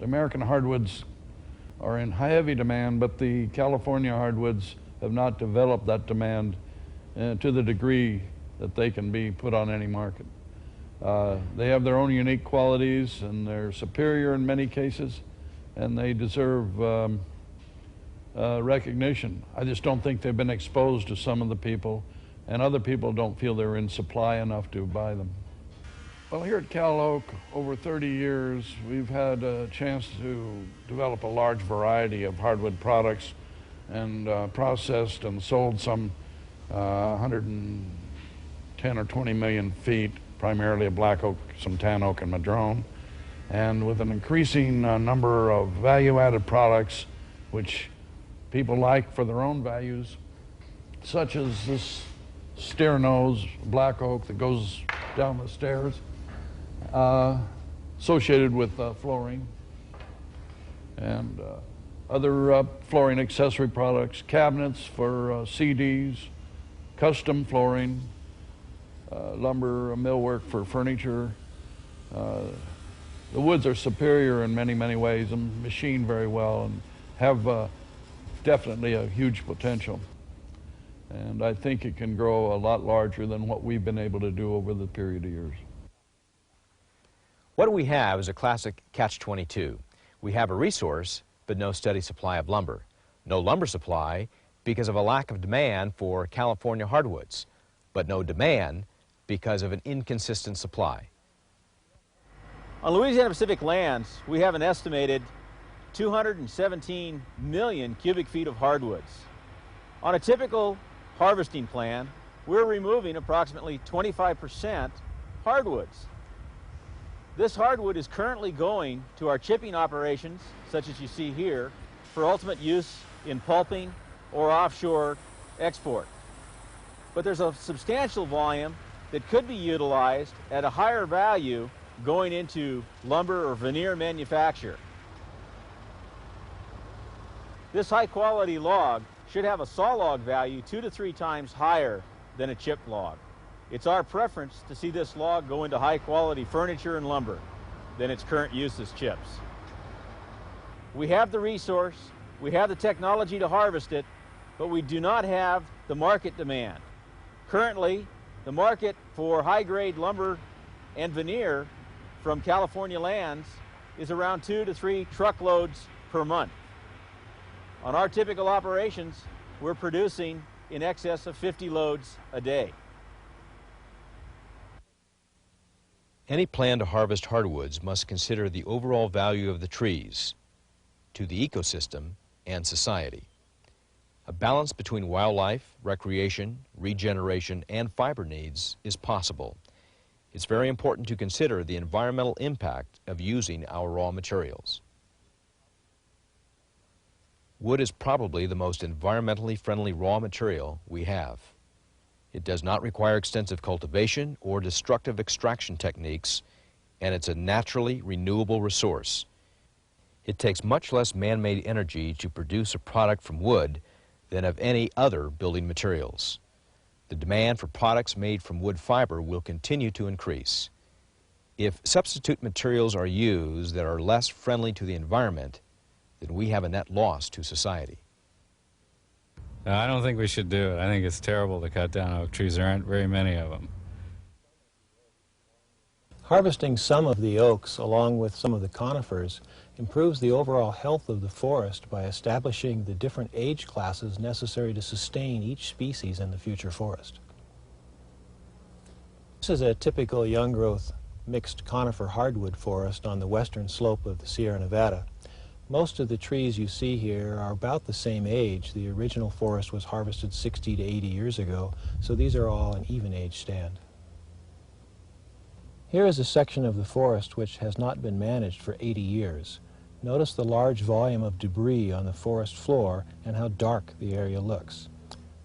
The American hardwoods are in heavy demand, but the California hardwoods have not developed that demand to the degree that they can be put on any market. They have their own unique qualities, and they're superior in many cases, and they deserve recognition. I just don't think they've been exposed to some of the people, and other people don't feel they're in supply enough to buy them. Well, here at Cal Oak, over 30 years, we've had a chance to develop a large variety of hardwood products and processed and sold some 110 or 20 million feet, primarily of black oak, some tan oak, and madrone, and with an increasing number of value-added products which people like for their own values, such as this stair nose black oak that goes down the stairs, associated with flooring, and other flooring accessory products, cabinets for CDs, custom flooring, lumber, millwork for furniture. The woods are superior in many, many ways and machine very well and have definitely a huge potential. And I think it can grow a lot larger than what we've been able to do over the period of years. What we have is a classic catch-22. We have a resource, but no steady supply of lumber. No lumber supply because of a lack of demand for California hardwoods, but no demand because of an inconsistent supply. On Louisiana Pacific lands, we have an estimated 217 million cubic feet of hardwoods. On a typical harvesting plan, we're removing approximately 25% hardwoods. This hardwood is currently going to our chipping operations, such as you see here, for ultimate use in pulping or offshore export. But there's a substantial volume that could be utilized at a higher value going into lumber or veneer manufacture. This high-quality log should have a saw log value 2 to 3 times higher than a chipped log. It's our preference to see this log go into high-quality furniture and lumber than its current use as chips. We have the resource, we have the technology to harvest it, but we do not have the market demand. Currently, the market for high-grade lumber and veneer from California lands is around 2 to 3 truckloads per month. On our typical operations, we're producing in excess of 50 loads a day. Any plan to harvest hardwoods must consider the overall value of the trees to the ecosystem and society. A balance between wildlife, recreation, regeneration, and fiber needs is possible. It's very important to consider the environmental impact of using our raw materials. Wood is probably the most environmentally friendly raw material we have. It does not require extensive cultivation or destructive extraction techniques, and it's a naturally renewable resource. It takes much less man-made energy to produce a product from wood than of any other building materials. The demand for products made from wood fiber will continue to increase. If substitute materials are used that are less friendly to the environment, then we have a net loss to society. No, I don't think we should do it. I think it's terrible to cut down oak trees. There aren't very many of them. Harvesting some of the oaks along with some of the conifers improves the overall health of the forest by establishing the different age classes necessary to sustain each species in the future forest. This is a typical young growth mixed conifer hardwood forest on the western slope of the Sierra Nevada. Most of the trees you see here are about the same age. The original forest was harvested 60 to 80 years ago, so these are all an even age stand. Here is a section of the forest which has not been managed for 80 years. Notice the large volume of debris on the forest floor and how dark the area looks.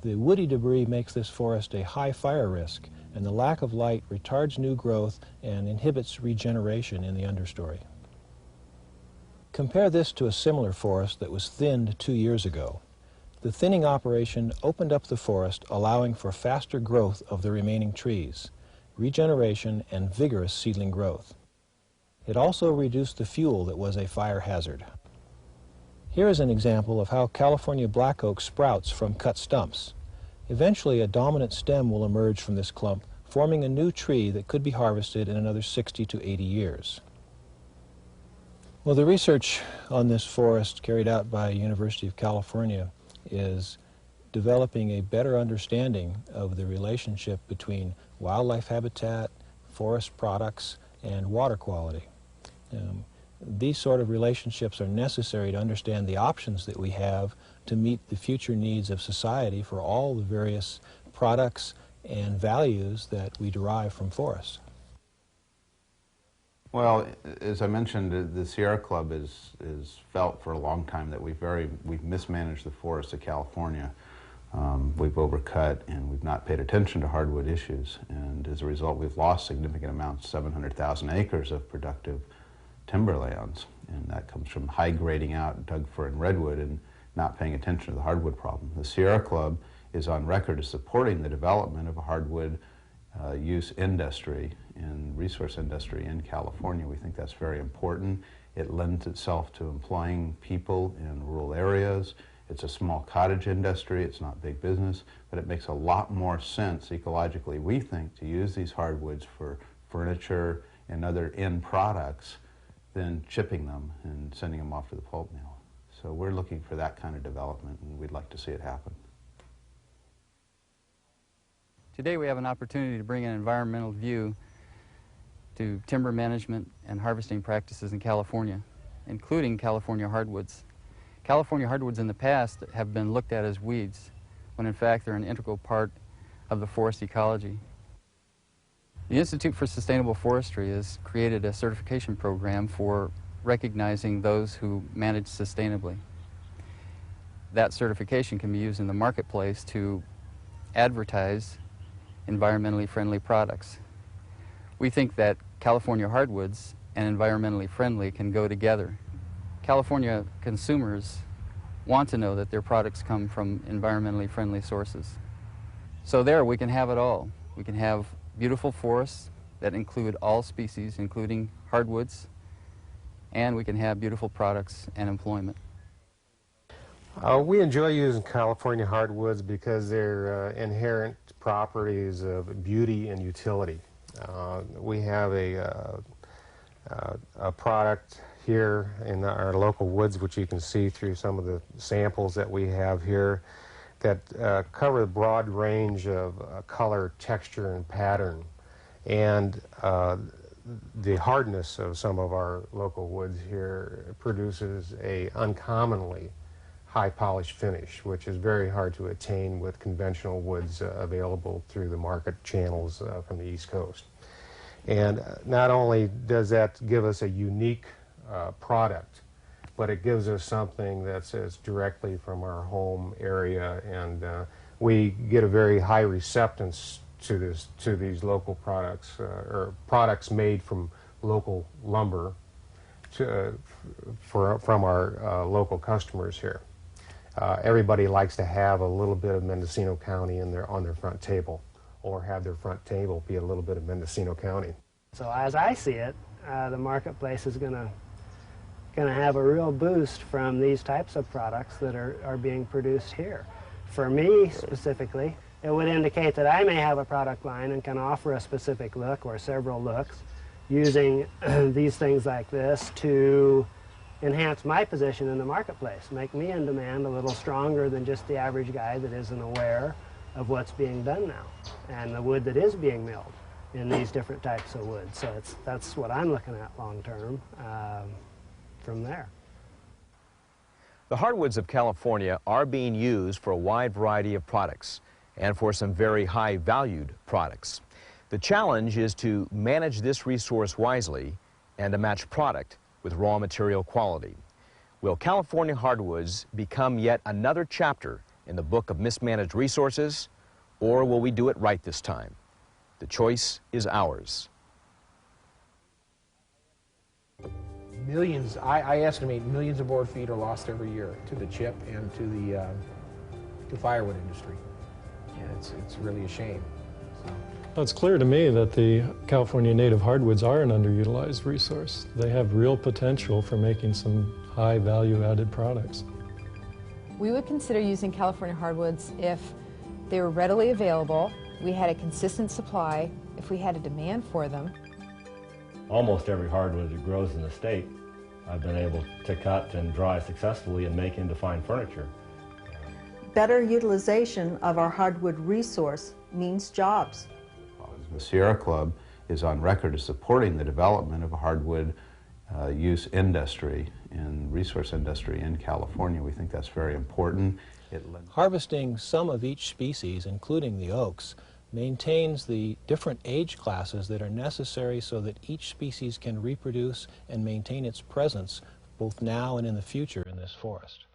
The woody debris makes this forest a high fire risk, and the lack of light retards new growth and inhibits regeneration in the understory. Compare this to a similar forest that was thinned 2 years ago. The thinning operation opened up the forest, allowing for faster growth of the remaining trees, regeneration, and vigorous seedling growth. It also reduced the fuel that was a fire hazard. Here is an example of how California black oak sprouts from cut stumps. Eventually, a dominant stem will emerge from this clump, forming a new tree that could be harvested in another 60 to 80 years. Well, the research on this forest carried out by University of California is developing a better understanding of the relationship between wildlife habitat, forest products, and water quality. These sort of relationships are necessary to understand the options that we have to meet the future needs of society for all the various products and values that we derive from forests. Well, as I mentioned, the Sierra Club is felt for a long time that we've mismanaged the forests of California. We've overcut and we've not paid attention to hardwood issues, and as a result we've lost significant amounts, 700,000 acres of productive timberlands, and that comes from high grading out Doug fir and redwood and not paying attention to the hardwood problem. The Sierra Club is on record as supporting the development of a hardwood use industry and resource industry in California. We think that's very important. It lends itself to employing people in rural areas. It's a small cottage industry, it's not big business, but it makes a lot more sense ecologically, we think, to use these hardwoods for furniture and other end products than chipping them and sending them off to the pulp mill. So we're looking for that kind of development, and we'd like to see it happen. Today we have an opportunity to bring an environmental view to timber management and harvesting practices in California, including California hardwoods. California hardwoods in the past have been looked at as weeds, when in fact they're an integral part of the forest ecology. The Institute for Sustainable Forestry has created a certification program for recognizing those who manage sustainably. That certification can be used in the marketplace to advertise environmentally friendly products. We think that California hardwoods and environmentally friendly can go together. California consumers want to know that their products come from environmentally friendly sources. So there we can have it all. We can have beautiful forests that include all species, including hardwoods, and we can have beautiful products and employment. We enjoy using California hardwoods because they're inherent properties of beauty and utility. We have a product here in our local woods, which you can see through some of the samples that we have here, that cover a broad range of color, texture, and pattern. And the hardness of some of our local woods here produces a uncommonly high polish finish, which is very hard to attain with conventional woods available through the market channels from the East Coast. And not only does that give us a unique product, but it gives us something that's directly from our home area, and we get a very high receptance to these local products, or products made from local lumber from our local customers here. Everybody likes to have a little bit of Mendocino County on their front table, or have their front table be a little bit of Mendocino County. So as I see it, the marketplace is going to have a real boost from these types of products that are being produced here. For me specifically, it would indicate that I may have a product line and can offer a specific look or several looks using these things like this to enhance my position in the marketplace, make me in demand a little stronger than just the average guy that isn't aware of what's being done now and the wood that is being milled in these different types of wood. So that's what I'm looking at long term from there. The hardwoods of California are being used for a wide variety of products and for some very high valued products. The challenge is to manage this resource wisely and to match product with raw material quality. Will California hardwoods become yet another chapter in the book of mismanaged resources, or will we do it right this time? The choice is ours. Millions, I estimate millions of board feet are lost every year to the chip and to the firewood industry. And it's really a shame. So. Well, it's clear to me that the California native hardwoods are an underutilized resource. They have real potential for making some high value-added products. We would consider using California hardwoods if they were readily available, we had a consistent supply, if we had a demand for them. Almost every hardwood that grows in the state, I've been able to cut and dry successfully and make into fine furniture. Better utilization of our hardwood resource means jobs. The Sierra Club is on record as supporting the development of a hardwood use industry and resource industry in California. We think that's very important. Harvesting some of each species, including the oaks, maintains the different age classes that are necessary so that each species can reproduce and maintain its presence both now and in the future in this forest.